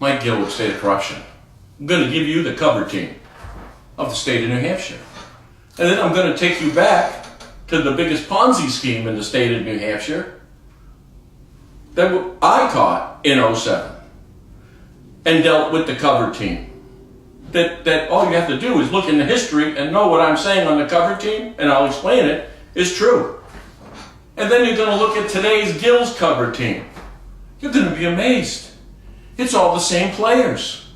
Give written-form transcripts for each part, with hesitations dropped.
Mike Gill with State of Corruption. I'm going to give you the cover team of the state of New Hampshire. And then I'm going to take you back to the biggest Ponzi scheme in the state of New Hampshire that I caught in '07 and dealt with the cover team. That all you have to do is look in the history and know what I'm saying on the cover team, and I'll explain it, is true. And then you're going to look at today's Gill's cover team. You're going to be amazed. It's all the same players.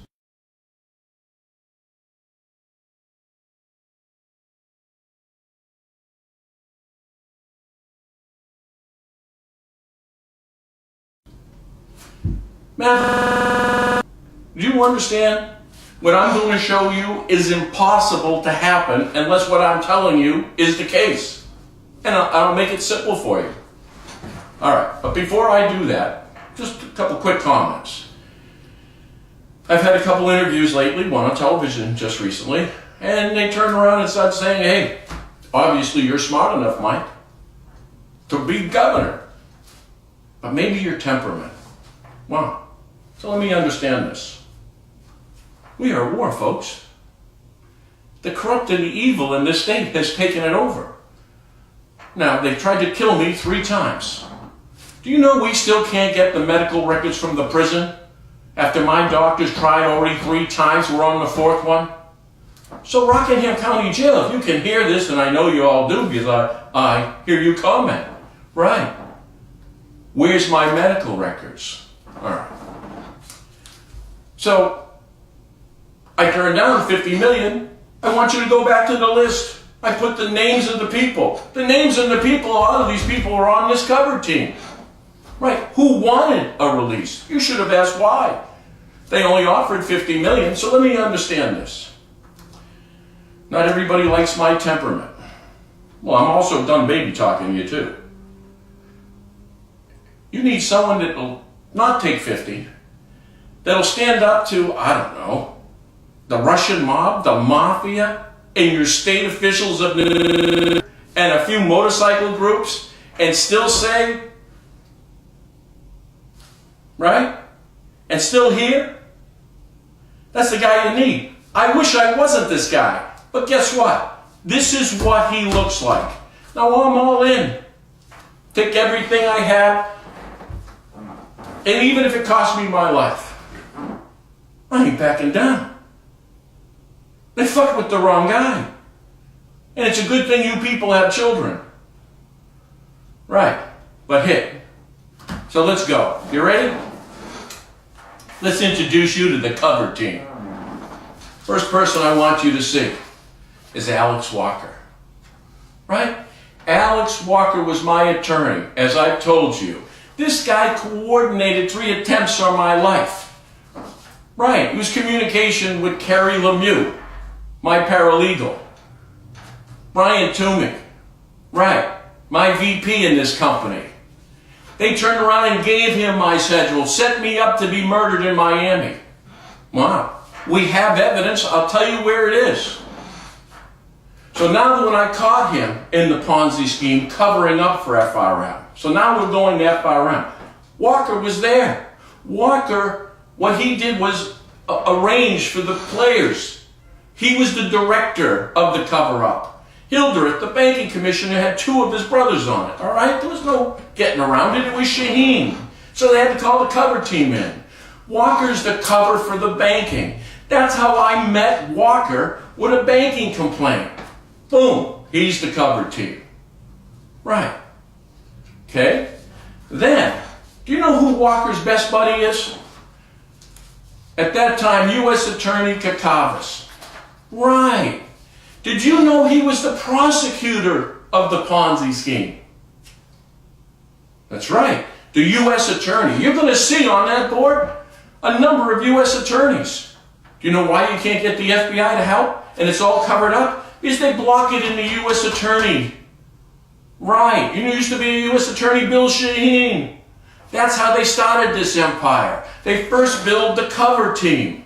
Now, do you understand? What I'm going to show you is impossible to happen unless what I'm telling you is the case. And I'll make it simple for you. All right, but before I do that, just a couple quick comments. I've had a couple interviews lately, one on television just recently, and they turned around and started saying, hey, obviously you're smart enough, Mike, to be governor, but maybe your temperament. Wow. So let me understand this. We are at war, folks. The corrupt and the evil in this state has taken it over. Now, they've tried to kill me 3 times. Do you know we still can't get the medical records from the prison? After my doctors tried already 3 times, we're on the 4th one. So Rockingham County Jail, if you can hear this, and I know you all do because I hear you comment. Right. Where's my medical records? All right. So, I turned down $50 million. I want you to go back to the list. I put the names of the people. The names of the people, a lot of these people are on this cover team. Right, who wanted a release? You should have asked why. They only offered $50 million, so let me understand this. Not everybody likes my temperament. Well, I'm also done baby talking to you too. You need someone that will not take 50, that'll stand up to, I don't know, the Russian mob, the mafia, and your state officials of and a few motorcycle groups, and still say, right? And still here? That's the guy you need. I wish I wasn't this guy. But guess what? This is what he looks like. Now I'm all in. Take everything I have, and even if it costs me my life, I ain't backing down. They fucked with the wrong guy. And it's a good thing you people have children. Right. But hit. So let's go. You ready? Let's introduce you to the cover team. First person I want you to see is Alex Walker. Right? Alex Walker was my attorney, as I've told you. This guy coordinated 3 attempts on my life. Right. It was communication with Carrie Lemieux, my paralegal. Brian Toomey. Right. My VP in this company. They turned around and gave him my schedule, set me up to be murdered in Miami. Wow. We have evidence. I'll tell you where it is. So now when I caught him in the Ponzi scheme covering up for FRM. So now we're going to FRM. Walker was there. Walker, what he did was arrange for the players. He was the director of the cover-up. Hildreth, the banking commissioner, had 2 of his brothers on it. All right? There was no getting around it. It was Shaheen. So they had to call the cover team in. Walker's the cover for the banking. That's how I met Walker with a banking complaint. Boom. He's the cover team. Right. Okay? Then, do you know who Walker's best buddy is? At that time, U.S. Attorney Kakavas. Right. Did you know he was the prosecutor of the Ponzi scheme? That's right. The U.S. Attorney. You're going to see on that board a number of U.S. attorneys. Do you know why you can't get the FBI to help and it's all covered up? Because they block it in the U.S. Attorney. Right. You know, used to be a U.S. Attorney, Bill Shaheen. That's how they started this empire. They first built the cover team.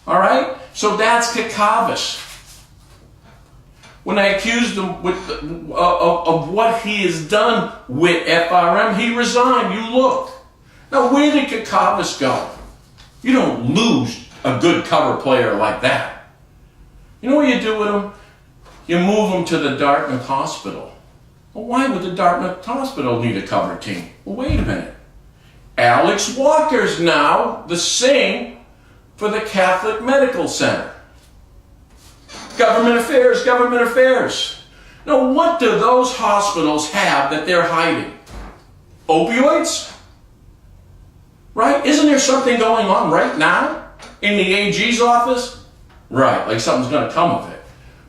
All right? So that's Kakavas. When I accused him of what he has done with FRM, he resigned. You look. Now, where did Kakavas go? You don't lose a good cover player like that. You know what you do with him? You move him to the Dartmouth Hospital. Well, why would the Dartmouth Hospital need a cover team? Well, wait a minute. Alex Walker's now the same for the Catholic Medical Center. Government affairs, government affairs. Now, what do those hospitals have that they're hiding? Opioids? Right? Isn't there something going on right now in the AG's office? Right, like something's going to come of it.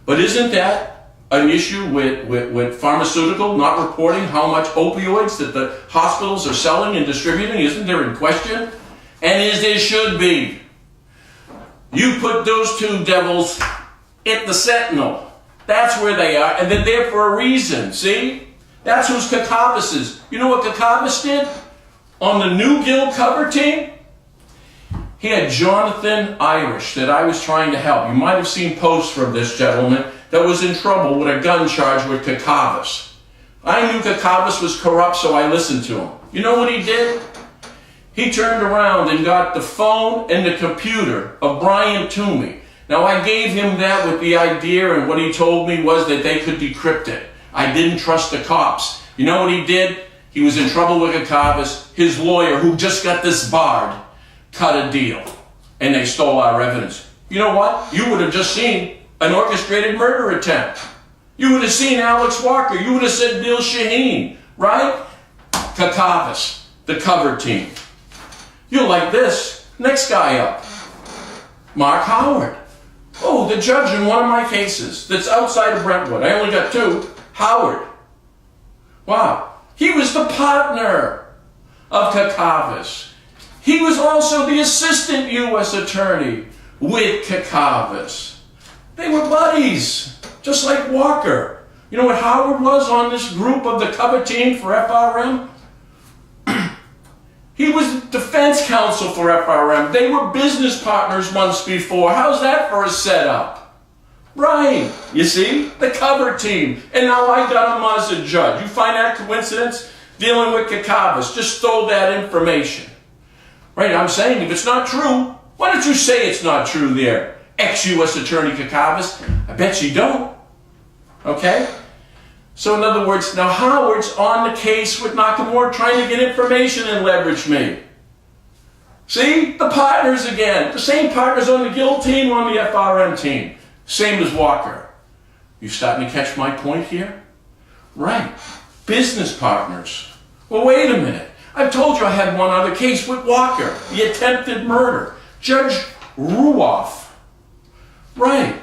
But isn't that an issue with pharmaceutical not reporting how much opioids that the hospitals are selling and distributing? Isn't there in question? And as there should be. You put those two devils at the Sentinel. That's where they are, and they're there for a reason, see? That's who's Kakavas is. You know what Kakavas did? On the New Gill cover team, he had Jonathan Irish that I was trying to help. You might have seen posts from this gentleman that was in trouble with a gun charge with Kakavas. I knew Kakavas was corrupt, so I listened to him. You know what he did? He turned around and got the phone and the computer of Brian Toomey. Now, I gave him that with the idea, and what he told me was that they could decrypt it. I didn't trust the cops. You know what he did? He was in trouble with Kakavas. His lawyer, who just got disbarred, cut a deal, and they stole our evidence. You know what? You would have just seen an orchestrated murder attempt. You would have seen Alex Walker. You would have said Bill Shaheen, right? Kakavas, the cover team. You'll like this. Next guy up. Mark Howard. Oh, the judge in one of my cases that's outside of Brentwood. I only got two. Howard. Wow. He was the partner of Kakavas. He was also the assistant U.S. attorney with Kakavas. They were buddies, just like Walker. You know what Howard was on this group of the cover team for FRM? He was defense counsel for FRM. They were business partners once before. How's that for a setup? Right. You see? The cover team. And now I got him as a judge. You find that coincidence? Dealing with Kakavas. Just stole that information. Right? I'm saying if it's not true, why don't you say it's not true there? Ex-U.S. Attorney Kakavas. I bet you don't. Okay? So in other words, now Howard's on the case with Nakamura trying to get information and leverage me. See? The partners again. The same partners on the Gill team, on the FRM team. Same as Walker. You starting to catch my point here? Right. Business partners. Well, wait a minute. I've told you I had one other case with Walker. The attempted murder. Judge Ruoff. Right.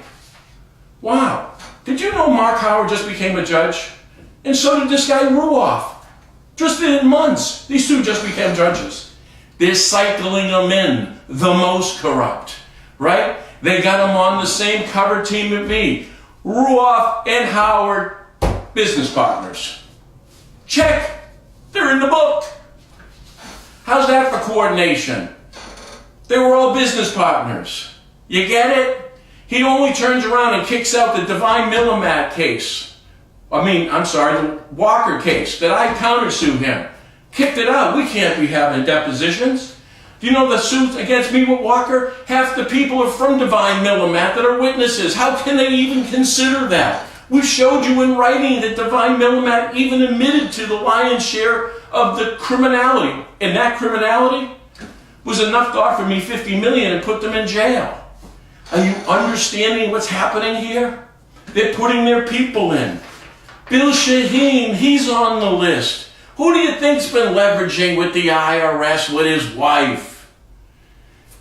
Wow. Did you know Mark Howard just became a judge? And so did this guy Ruoff. Just in months, these two just became judges. They're cycling them in, the most corrupt, right? They got them on the same cover team with me. Ruoff and Howard, business partners. Check. They're in the book. How's that for coordination? They were all business partners. You get it? He only turns around and kicks out the Divine Millimat case. The Walker case that I countersued him. Kicked it out. We can't be having depositions. Do you know the suit against me with Walker? Half the people are from Divine Millimat that are witnesses. How can they even consider that? We showed you in writing that Divine Millimat even admitted to the lion's share of the criminality. And that criminality was enough to offer me $50 million and put them in jail. Are you understanding what's happening here? They're putting their people in. Bill Shaheen, he's on the list. Who do you think's been leveraging with the IRS with his wife?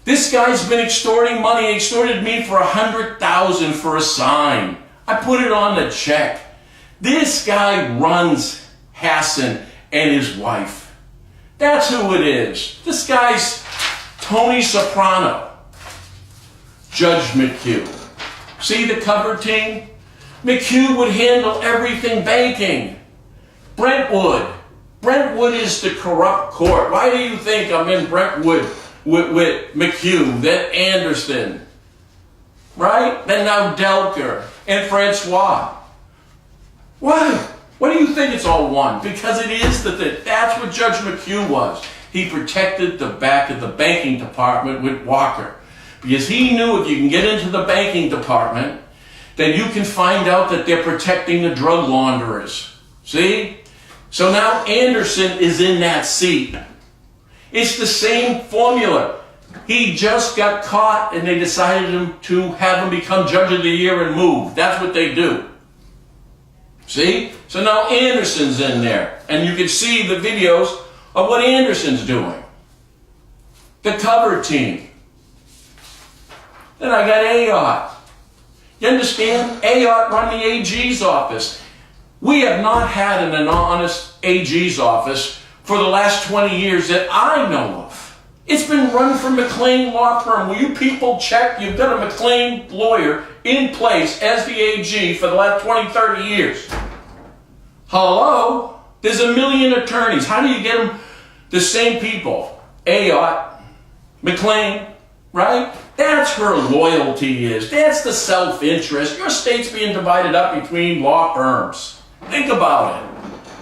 This guy's been extorting money. He extorted me for $100,000 for a sign. I put it on the check. This guy runs Hassan and his wife. That's who it is. This guy's Tony Soprano. Judge McHugh. See the cover team? McHugh would handle everything banking. Brentwood. Brentwood is the corrupt court. Why do you think I'm in Brentwood with McHugh, then Anderson, right? Then now Delker and Francois. Why? Why do you think it's all one? Because it is that's what Judge McHugh was. he protected the back of the banking department with Walker. Because he knew if you can get into the banking department, then you can find out that they're protecting the drug launderers. See? So now Anderson is in that seat. It's the same formula. He just got caught and they decided to have him become Judge of the Year and move. That's what they do. See? So now Anderson's in there. And you can see the videos of what Anderson's doing. The cover team. Then I got Ayotte. You understand? Ayotte run the AG's office. We have not had an honest AG's office for the last 20 years that I know of. It's been run from McLean Law Firm. Will you people check? You've got a McLean lawyer in place as the AG for the last 20, 30 years. Hello? There's a million attorneys. How do you get them the same people? Ayotte, McLean, right? That's her loyalty is. That's the self-interest. Your state's being divided up between law firms. Think about it.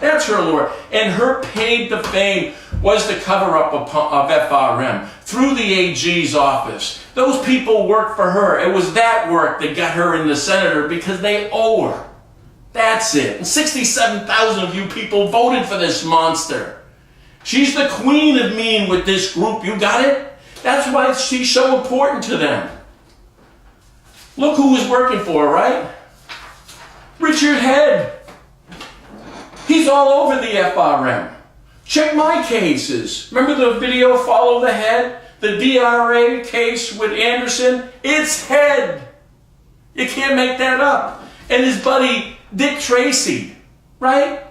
That's her loyalty. And her paid to fame was the cover-up of FRM through the AG's office. Those people worked for her. It was that work that got her in the senator because they owe her. That's it. And 67,000 of you people voted for this monster. She's the queen of mean with this group. You got it? That's why she's so important to them. Look who was working for her, right? Richard Head. He's all over the FRM. Check my cases. Remember the video, Follow the Head? The DRA case with Anderson? It's Head. You can't make that up. And his buddy, Dick Tracy, right?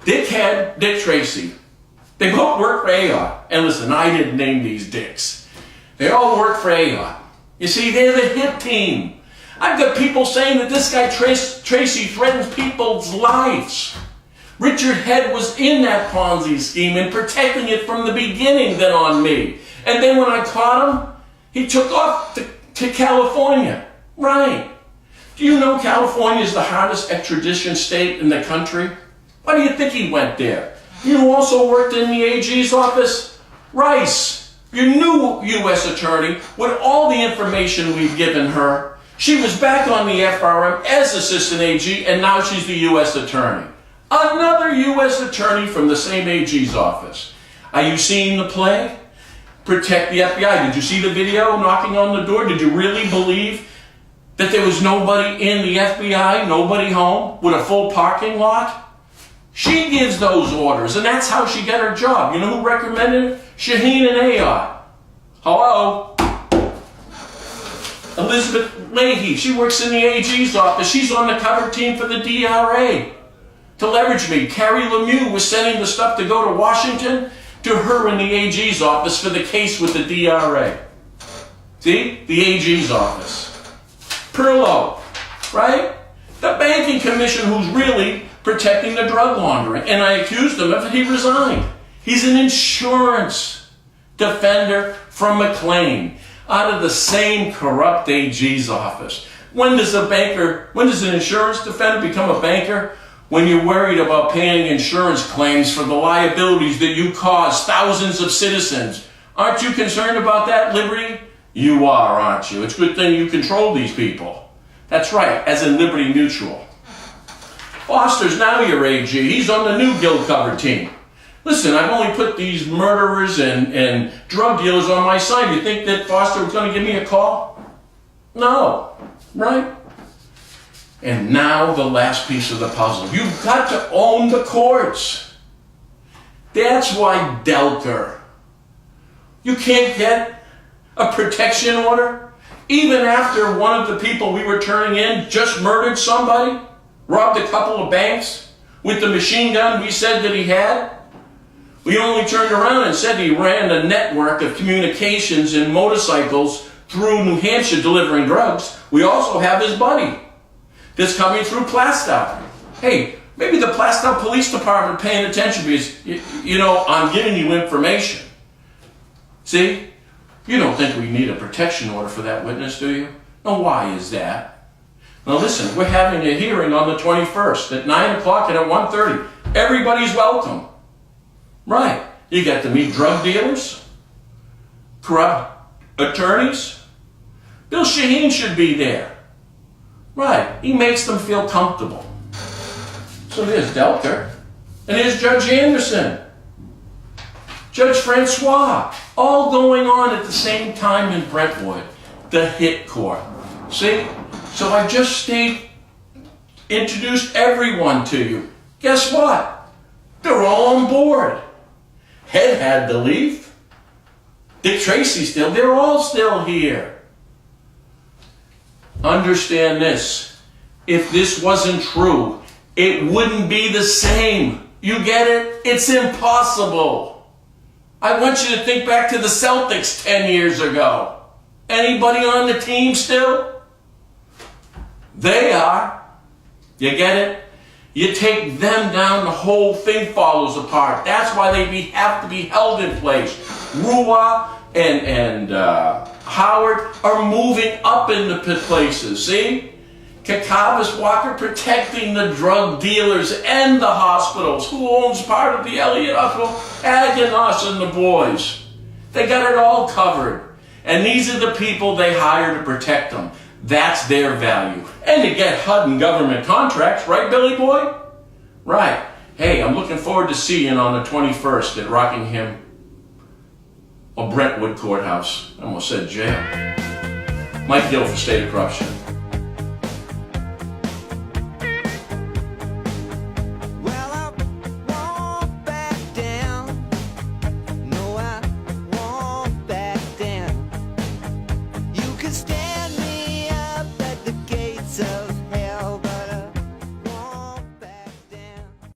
Dick Head, Dick Tracy. They both work for Ayotte. And listen, I didn't name these dicks. They all work for Ayotte. You see, they're the hit team. I've got people saying that this guy Tracy threatens people's lives. Richard Head was in that Ponzi scheme and protecting it from the beginning then on me. And then when I caught him, he took off to California. Right. Do you know California is the hardest extradition state in the country? Why do you think he went there? You know who also worked in the AG's office? Rice, your new U.S. attorney, with all the information we've given her. She was back on the FRM as assistant AG, and now she's the U.S. attorney. Another U.S. attorney from the same AG's office. Are you seeing the play? Protect the FBI. Did you see the video knocking on the door? Did you really believe that there was nobody in the FBI, nobody home, with a full parking lot? She gives those orders, and that's how she got her job. You know who recommended it? Shaheen and Ayotte. Hello? Elizabeth Leahy. She works in the AG's office. She's on the cover team for the DRA. To leverage me, Carrie Lemieux was sending the stuff to go to Washington to her in the AG's office for the case with the DRA. See? The AG's office. Perlow, right? The banking commission who's really protecting the drug laundering. And I accused him of it. He resigned. He's an insurance defender from McLean out of the same corrupt AG's office. When does an insurance defender become a banker? When you're worried about paying insurance claims for the liabilities that you cause thousands of citizens. Aren't you concerned about that, Liberty? You are, aren't you? It's a good thing you control these people. That's right, as in Liberty Mutual. Foster's now your AG. He's on the new Gill cover team. Listen, I've only put these murderers and drug dealers on my side. You think that Foster was going to give me a call? No, right? And now the last piece of the puzzle. You've got to own the courts. That's why Delker. You can't get a protection order even after one of the people we were turning in just murdered somebody, robbed a couple of banks with the machine gun we said that he had. We only turned around and said he ran a network of communications and motorcycles through New Hampshire delivering drugs. We also have his buddy that's coming through Plastow. Hey, maybe the Plastow Police Department paying attention because, you know, I'm giving you information. See? You don't think we need a protection order for that witness, do you? Now, why is that? Now, listen, we're having a hearing on the 21st at 9 o'clock and at 1:30. Everybody's welcome. Right. You get to meet drug dealers, corrupt attorneys. Bill Shaheen should be there. Right, he makes them feel comfortable. So there's Delker, and there's Judge Anderson, Judge Francois, all going on at the same time in Brentwood, the hit court. See? So I just introduced everyone to you. Guess what? They're all on board. Head had to leave. Dick Tracy still, they're all still here. Understand this. If this wasn't true, it wouldn't be the same. You get it? It's impossible. I want you to think back to the Celtics 10 years ago. Anybody on the team still? They are. You get it? You take them down, the whole thing falls apart. That's why they have to be held in place. Rua and Howard are moving up into places, see? Kakavas Walker protecting the drug dealers and the hospitals. Who owns part of the Elliott Hospital? Aganos and the boys. They got it all covered. And these are the people they hire to protect them. That's their value. And to get HUD and government contracts, right, Billy Boy? Right. Hey, I'm looking forward to seeing you on the 21st at Rockingham or Brentwood Courthouse. I almost said jail. Mike Gill for State of Corruption.